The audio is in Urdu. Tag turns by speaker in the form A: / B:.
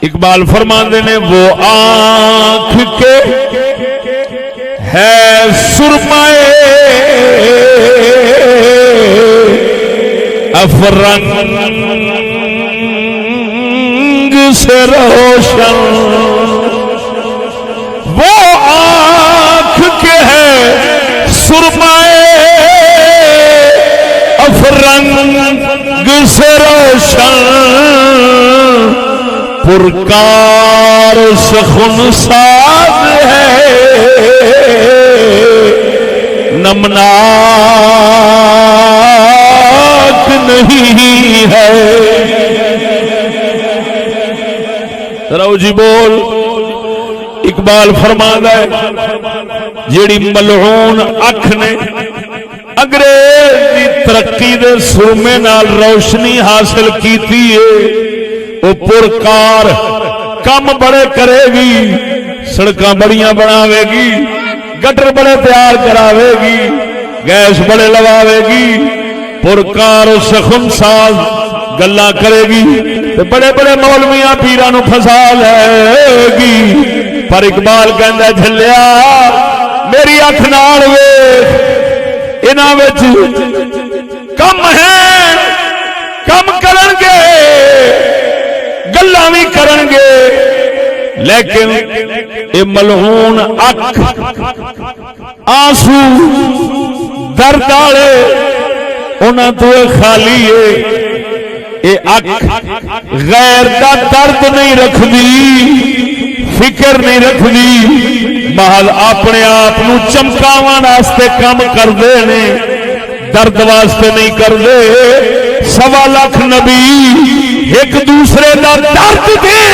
A: اقبال فرماندے نے وہ آنکھ کے ہے سرمائے افرنگ سے روشن، وہ آنکھ کے ہے سرمائے افرنگ سے روشن، پرکار سخن ساز ہے نمناک نہیں ہے۔ ذرا جی بول۔ اقبال فرماتا ہے جیڑی ملعون اکھ نے انگریز دی ترقی دے سرمے نال روشنی حاصل کیتی ہے، وہ پرکار کم بڑے کرے گی، سڑکاں بڑیاں بناوے گی، گٹر بڑے تیار کراوے گی، گیس بڑے لواوے گی، پرکار سخن ساز گلاں کرے گی، بڑے بڑے مولویاں پیراں نو پھسا لے گی۔ پر اقبال کہندا جھلیا میری اکھ نال ویکھ، انہاں وچ کم ہے، کم کرن گے، گلاں وی کرن گے، لیکن اے ملعون اکھ آنسو درد والے انہاں تو خالی ہے۔ اے اکھ غیر دا درد نہیں رکھدی، فکر نہیں رکھدی، محض اپنے آپ نو چمکاون واسطے کام کردے نے، درد واسطے نہیں کردے۔ 1.25 لاکھ نبی ایک دوسرے دا درد دین